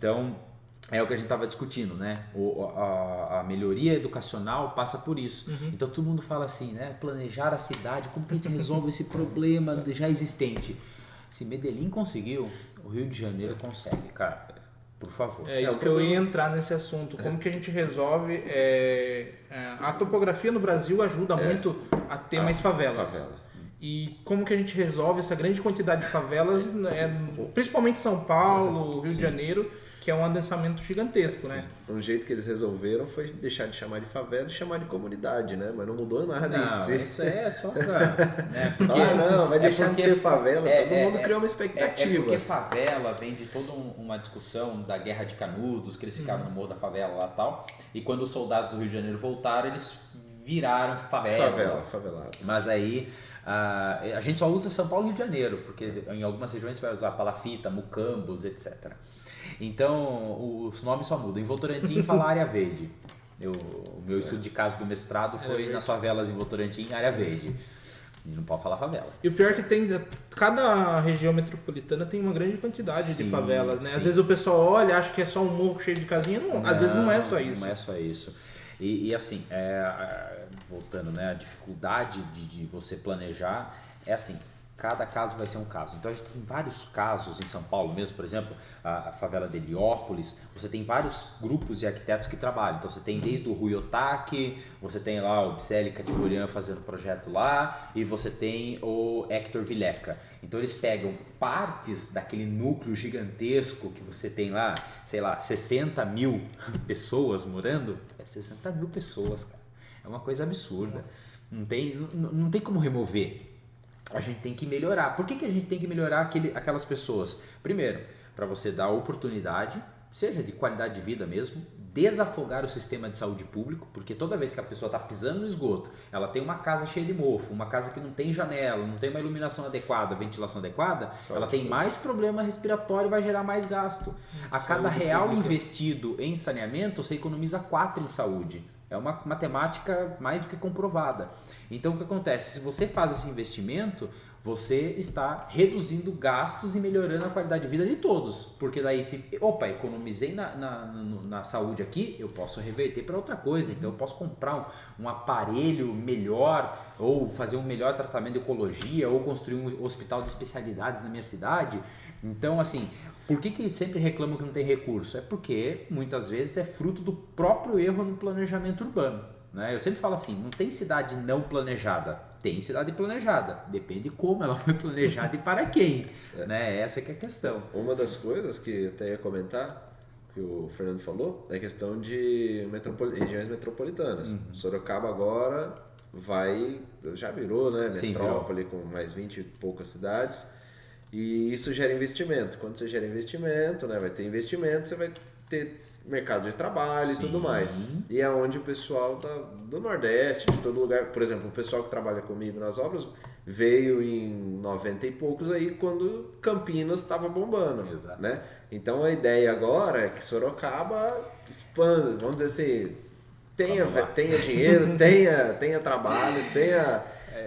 Então, é o que a gente estava discutindo, né? A melhoria educacional passa por isso. Então todo mundo fala assim, né? Planejar a cidade, como que a gente resolve esse problema já existente? Se Medellín conseguiu, o Rio de Janeiro consegue, cara. Por favor. É isso que eu ia entrar nesse assunto. Como que a gente resolve? A topografia no Brasil ajuda muito a ter mais favelas. E como que a gente resolve essa grande quantidade de favelas, principalmente São Paulo, Rio de Janeiro, que é um adensamento gigantesco, né? Um jeito que eles resolveram foi deixar de chamar de favela e chamar de comunidade, né? Mas não mudou nada em si. Isso é só pra... Né? Porque, vai deixar de ser favela, todo mundo criou uma expectativa. É porque favela vem de toda uma discussão da Guerra de Canudos, que eles ficaram no Morro da Favela lá e tal, e quando os soldados do Rio de Janeiro voltaram, eles viraram Favelados. Mas aí... a gente só usa São Paulo e Rio de Janeiro, porque em algumas regiões você vai usar palafita, mucambos, etc. Então, os nomes só mudam. Em Votorantim fala área verde. O meu estudo de caso do mestrado foi nas favelas em Votorantim, área verde. E não pode falar favela. E o pior é que cada região metropolitana tem uma grande quantidade de favelas, né? Às vezes o pessoal olha, acha que é só um morro cheio de casinha. Não, às vezes não é só isso. Não é só isso. E assim, voltando, né, a dificuldade de você planejar é assim, cada caso vai ser um caso. Então a gente tem vários casos em São Paulo mesmo, por exemplo, a favela de Heliópolis, você tem vários grupos de arquitetos que trabalham. Então você tem desde o Rui Otaki, você tem lá o Biceli Catiburian fazendo projeto lá, e você tem o Hector Vileca. Então eles pegam partes daquele núcleo gigantesco que você tem lá, sei lá, 60 mil pessoas morando. 60 mil pessoas, cara. É uma coisa absurda. Não tem como remover. A gente tem que melhorar. Por que a gente tem que melhorar aquelas pessoas? Primeiro, para você dar oportunidade, seja de qualidade de vida mesmo, desafogar o sistema de saúde público, porque toda vez que a pessoa está pisando no esgoto, ela tem uma casa cheia de mofo, uma casa que não tem janela, não tem uma iluminação adequada, ventilação adequada, ela tem mais problema respiratório e vai gerar mais gasto. A cada real investido em saneamento, você economiza 4 em saúde. É uma matemática mais do que comprovada. Então o que acontece? Se você faz esse investimento, você está reduzindo gastos e melhorando a qualidade de vida de todos. Porque daí, economizei na saúde aqui, eu posso reverter para outra coisa. Então eu posso comprar um aparelho melhor, ou fazer um melhor tratamento de ecologia, ou construir um hospital de especialidades na minha cidade. Então, assim, por que sempre reclamam que não tem recurso? É porque muitas vezes é fruto do próprio erro no planejamento urbano. Né? Eu sempre falo assim, não tem cidade não planejada, tem cidade planejada, depende de como ela foi planejada e para quem, né? Essa que é a questão. Uma das coisas que eu até ia comentar, que o Fernando falou, é a questão de regiões metropolitanas. Sorocaba agora já virou, né? Metrópole, com mais 20 e poucas cidades, e isso gera investimento. Quando você gera investimento, né? Vai ter investimento, você vai ter mercado de trabalho e tudo mais. E é onde o pessoal do Nordeste, de todo lugar, por exemplo, o pessoal que trabalha comigo nas obras veio em 90 e poucos aí, quando Campinas estava bombando. Exato. Né? Então a ideia agora é que Sorocaba expanda, vamos dizer assim, tenha dinheiro, tenha trabalho,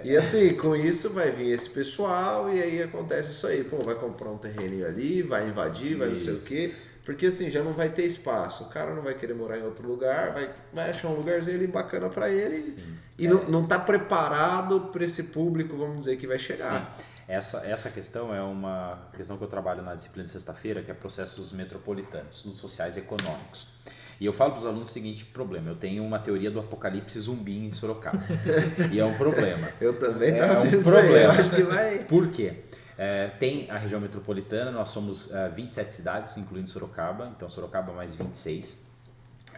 E assim, com isso vai vir esse pessoal e aí acontece isso aí. Vai comprar um terreninho ali, vai invadir, vai não sei o quê. Porque assim, já não vai ter espaço. O cara não vai querer morar em outro lugar, vai achar um lugarzinho ali bacana para ele. E não está preparado para esse público, vamos dizer, que vai chegar. Sim. Essa questão é uma questão que eu trabalho na disciplina de sexta-feira, que é processos metropolitanos, estudos sociais e econômicos. E eu falo para os alunos o seguinte problema: eu tenho uma teoria do apocalipse zumbi em Sorocaba. E é um problema. Eu também é um problema. Acho que vai. Por quê? Tem a região metropolitana, nós somos 27 cidades, incluindo Sorocaba, então Sorocaba mais 26.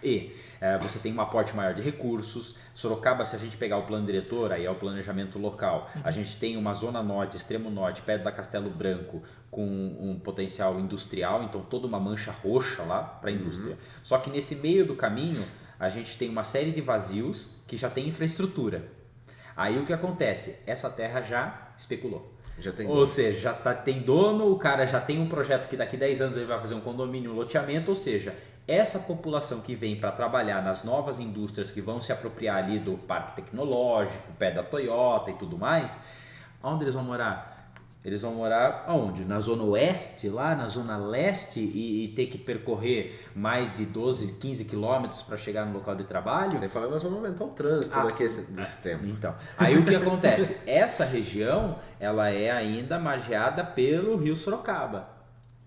E você tem um aporte maior de recursos. Sorocaba, se a gente pegar o plano diretor, aí é o planejamento local, a gente tem uma zona norte, extremo norte, perto da Castelo Branco, com um potencial industrial, então toda uma mancha roxa lá para a indústria. Só que nesse meio do caminho, a gente tem uma série de vazios que já tem infraestrutura. Aí o que acontece? Essa terra já especulou. Ou seja, tem dono, o cara já tem um projeto que daqui 10 anos ele vai fazer um condomínio, um loteamento, ou seja, essa população que vem para trabalhar nas novas indústrias que vão se apropriar ali do parque tecnológico, pé da Toyota e tudo mais, onde eles vão morar? Eles vão morar aonde? Na zona oeste, lá na zona leste e ter que percorrer mais de 12, 15 quilômetros para chegar no local de trabalho. Sem falar, nós vamos aumentar o trânsito nesse tempo. Então, aí o que acontece? Essa região, ela é ainda margeada pelo rio Sorocaba.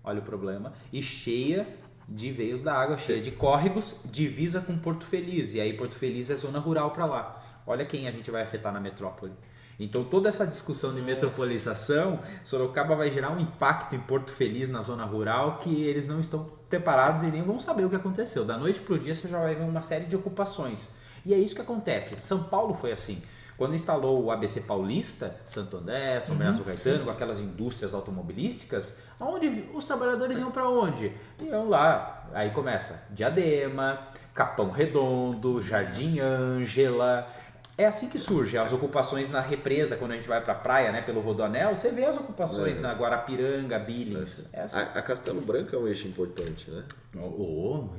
Olha o problema. E cheia de veios da água, cheia de córregos, divisa com Porto Feliz. E aí Porto Feliz é zona rural para lá. Olha quem a gente vai afetar na metrópole. Então toda essa discussão de metropolização, Sorocaba vai gerar um impacto em Porto Feliz, na zona rural, que eles não estão preparados e nem vão saber o que aconteceu. Da noite para o dia você já vai ver uma série de ocupações. E é isso que acontece. São Paulo foi assim. Quando instalou o ABC Paulista, Santo André, São Bernardo do Caetano, com aquelas indústrias automobilísticas, onde os trabalhadores iam para onde? Iam lá. Aí começa Diadema, Capão Redondo, Jardim Ângela. É assim que surge as ocupações na represa, quando a gente vai para a praia, né, pelo Rodoanel, você vê as ocupações na Guarapiranga, Billings. É assim. A Castelo Branco é um eixo importante, né?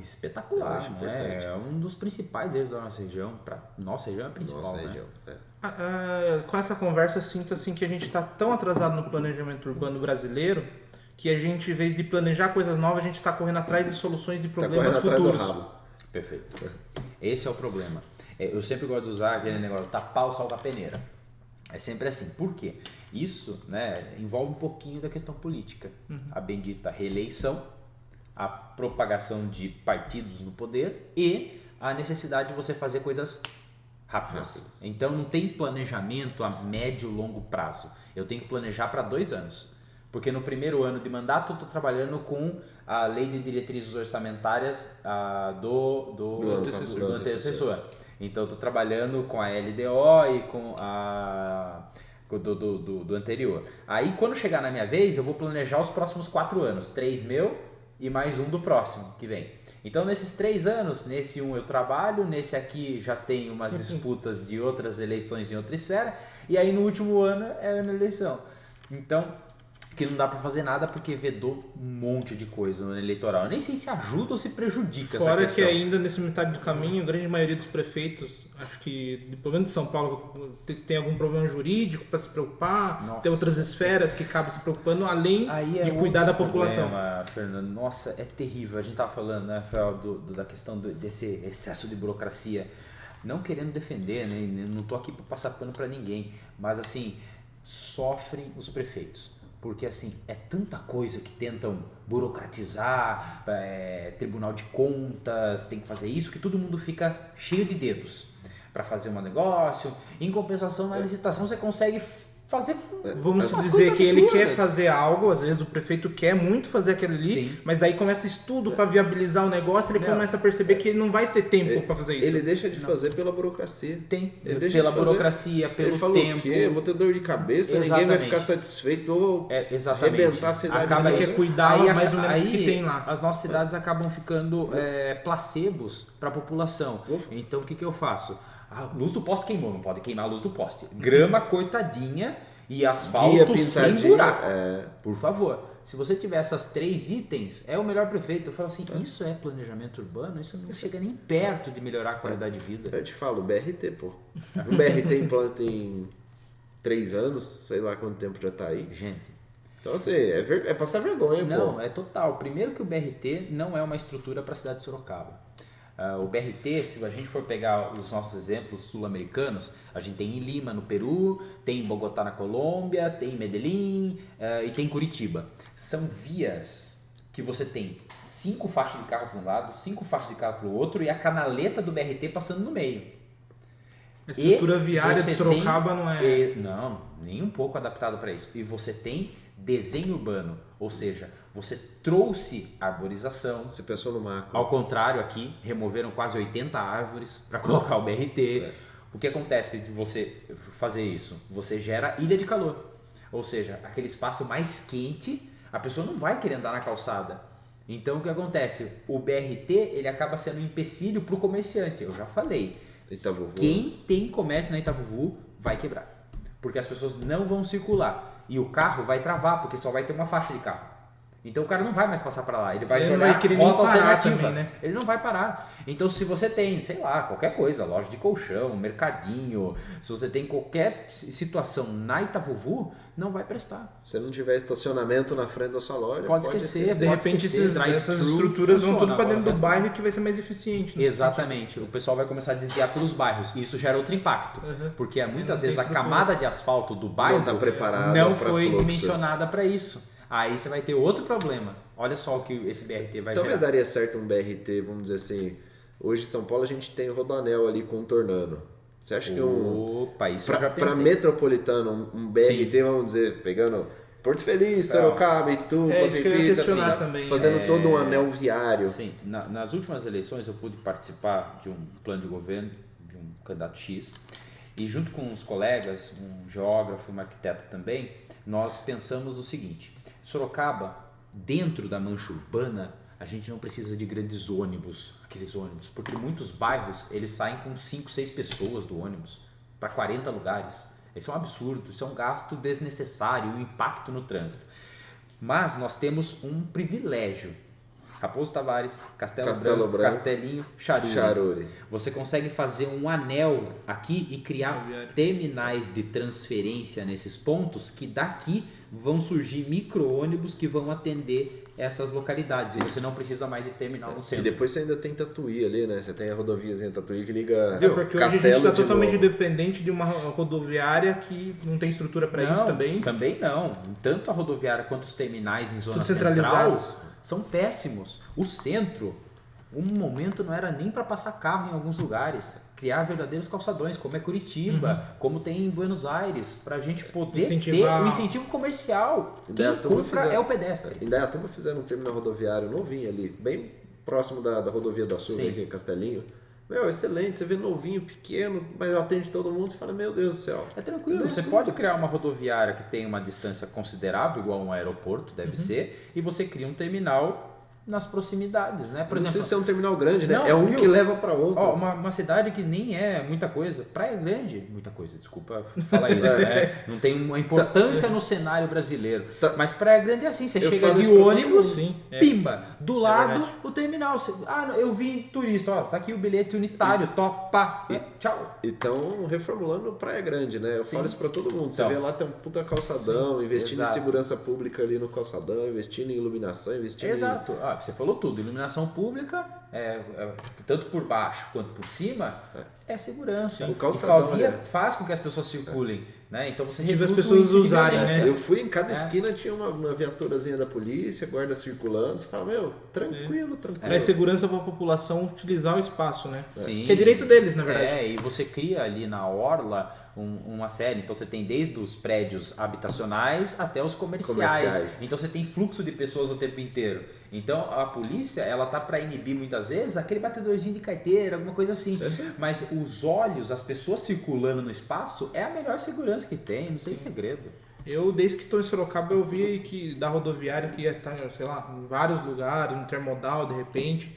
Espetacular, né? É um dos principais eixos da nossa região. Nossa região é a principal, nossa né? região, Com essa conversa, eu sinto assim que a gente está tão atrasado no planejamento urbano brasileiro que a gente, em vez de planejar coisas novas, a gente está correndo atrás de soluções de problemas futuros. Perfeito. Esse é o problema. Eu sempre gosto de usar aquele negócio, tapar o sol da peneira. É sempre assim. Por quê? Isso, né, envolve um pouquinho da questão política. A bendita reeleição, a propagação de partidos no poder e a necessidade de você fazer coisas rápidas. Então não tem planejamento a médio e longo prazo. Eu tenho que planejar para 2 anos. Porque no primeiro ano de mandato eu estou trabalhando com a lei de diretrizes orçamentárias do antecessor. Então eu estou trabalhando com a LDO e com a do anterior. Aí quando chegar na minha vez eu vou planejar os próximos 4 anos. 3 meu e mais um do próximo que vem. Então nesses 3 anos, nesse um eu trabalho, nesse aqui já tem umas disputas de outras eleições em outra esfera. E aí no último ano é ano de eleição. Então... que não dá pra fazer nada porque vedou um monte de coisa no eleitoral. Eu nem sei se ajuda ou se prejudica essa questão. Fora que ainda nesse metade do caminho, a grande maioria dos prefeitos, acho que, pelo menos de São Paulo, tem algum problema jurídico para se preocupar, tem outras esferas que acabam se preocupando, além de cuidar da população. Problema, Fernando. Nossa, é terrível. A gente tava falando, né, Rafael, da questão desse excesso de burocracia. Não querendo defender, né, não tô aqui para passar pano para ninguém, mas assim, sofrem os prefeitos. Porque assim, é tanta coisa que tentam burocratizar, Tribunal de Contas, tem que fazer isso, que todo mundo fica cheio de dedos para fazer um negócio. Em compensação, na licitação você consegue fazer... Vamos dizer que ele quer fazer algo, às vezes o prefeito quer muito fazer aquilo ali, sim, mas daí começa estudo para viabilizar o negócio, ele começa a perceber que ele não vai ter tempo para fazer isso. Ele deixa de fazer pela burocracia. Pela burocracia, pelo tempo. Ele falou, eu vou ter dor de cabeça, ninguém vai ficar satisfeito ou arrebentar a cidade. Acaba que cuidar mais ou menos do que tem lá. As nossas cidades acabam ficando placebos para a população. Então o que eu faço? A luz do poste queimou, não pode queimar a luz do poste. Grama cortadinha e asfalto sem buraco. Por favor, se você tiver essas 3 itens, é o melhor prefeito. Eu falo assim, isso é planejamento urbano? Isso não chega nem perto de melhorar a qualidade de vida. Eu te falo, o BRT, pô. O BRT implanta em 3 anos, sei lá quanto tempo já tá aí. Gente... Então assim, é passar vergonha, pô. Não, é total. Primeiro que o BRT não é uma estrutura para a cidade de Sorocaba. O BRT, se a gente for pegar os nossos exemplos sul-americanos, a gente tem em Lima, no Peru, tem em Bogotá, na Colômbia, tem em Medellín e tem em Curitiba. São vias que você tem 5 faixas de carro para um lado, 5 faixas de carro para o outro e a canaleta do BRT passando no meio. A estrutura viária de Sorocaba não é... Não, nem um pouco adaptada para isso. E você tem desenho urbano, ou seja, você trouxe arborização. Você pensou no macro. Ao contrário, aqui removeram quase 80 árvores para colocar o BRT. O que acontece de você fazer isso? Você gera ilha de calor, ou seja, aquele espaço mais quente, a pessoa não vai querer andar na calçada. Então o que acontece? O BRT ele acaba sendo um empecilho para o comerciante. Eu já falei. Itavuvu. Quem tem comércio na Itavuvu vai quebrar, porque as pessoas não vão circular. E o carro vai travar, porque só vai ter uma faixa de carro. Então o cara não vai mais passar para lá, ele vai Ele jogar não vai querer nem rota parar alternativa. também, né? Ele não vai parar. Então se você tem, sei lá, qualquer coisa, loja de colchão, mercadinho, se você tem qualquer situação na Itavuvu, não vai prestar. Se não tiver estacionamento na frente da sua loja, Pode esquecer. De repente essas estruturas vão tudo para dentro do bairro que vai ser mais eficiente. Exatamente. O pessoal vai começar a desviar pelos bairros e isso gera outro impacto. Porque muitas vezes a camada de asfalto do bairro não tá preparada não pra foi fluxo. dimensionada para isso. Aí você vai ter outro problema. Olha só o que esse BRT vai Talvez gerar. daria certo um BRT, vamos dizer assim. Hoje em São Paulo a gente tem o Rodoanel ali contornando. Você acha que Opa, isso eu já pra pensei. metropolitano, um BRT, Sim. vamos dizer, pegando Porto Feliz, Sorocaba, Itu, isso que eu ia questionar também. fazendo todo um anel viário. Sim, nas últimas eleições eu pude participar de um plano de governo de um candidato X e junto com uns colegas, um geógrafo e um arquiteto também, nós pensamos o seguinte: Sorocaba, dentro da mancha urbana, a gente não precisa de grandes ônibus, aqueles ônibus, porque muitos bairros eles saem com 5, 6 pessoas do ônibus para 40 lugares. Isso é um absurdo, isso é um gasto desnecessário, um impacto no trânsito. Mas nós temos um privilégio. Raposo Tavares, Castelo Branco, Castelinho, Charuri. Você consegue fazer um anel aqui e criar terminais de transferência nesses pontos que daqui vão surgir micro-ônibus que vão atender essas localidades. E você não precisa mais de terminal no centro. E depois você ainda tem Tatuí ali, né? Você tem a rodoviazinha Tatuí que liga porque hoje Castelo a gente está de totalmente novo. dependente de uma rodoviária que não tem estrutura para isso também. Também não. Tanto a rodoviária quanto os terminais em zona Tudo central centralizados. são péssimos. O centro, um momento não era nem para passar carro em alguns lugares. Criar verdadeiros calçadões, como é Curitiba, como tem em Buenos Aires, para a gente poder ter um incentivo comercial. Quem compra é o pedestre. Em Dayatuba fizeram um terminal rodoviário novinho ali, bem próximo da rodovia do Açúcar, aqui em Castelinho. Meu, excelente, você vê novinho, pequeno, mas atende todo mundo, você fala, meu Deus do céu. É tranquilo, você pode criar uma rodoviária que tem uma distância considerável, igual um aeroporto, deve ser, e você cria um terminal nas proximidades, né? Por exemplo, não precisa ser um terminal grande, né? Não, é um viu? que leva para outro. Ó, uma cidade que nem é muita coisa, Praia Grande, muita coisa, desculpa falar isso, né? Não tem uma importância no cenário brasileiro. Mas Praia Grande é assim, você chega de ônibus, pimba, do lado o terminal. Eu vim turista, ó, tá aqui o bilhete unitário, topa, tchau. E estão reformulando Praia Grande, né? Eu falo isso para todo mundo. Você vê lá, tem um puta calçadão, investindo em segurança pública ali no calçadão, investindo em iluminação, investindo Exato. Você falou tudo, iluminação pública, tanto por baixo quanto por cima, é segurança. O calçadão, faz com que as pessoas circulem, né? Então você reduz as pessoas usarem, né? Eu fui em cada esquina, tinha uma viaturazinha da polícia, guarda circulando, você fala, meu, tranquilo. Traz segurança para a população utilizar o espaço, né? Sim. Que é direito deles, na verdade. E você cria ali na orla uma série, então você tem desde os prédios habitacionais até os comerciais. Então você tem fluxo de pessoas o tempo inteiro. Então a polícia, ela tá para inibir muitas vezes aquele batedorzinho de carteira, alguma coisa assim. Mas os olhos, as pessoas circulando no espaço é a melhor segurança que tem, não tem segredo. Eu, desde que estou em Sorocaba, eu vi que da rodoviária que ia estar, sei lá, em vários lugares, no intermodal, de repente.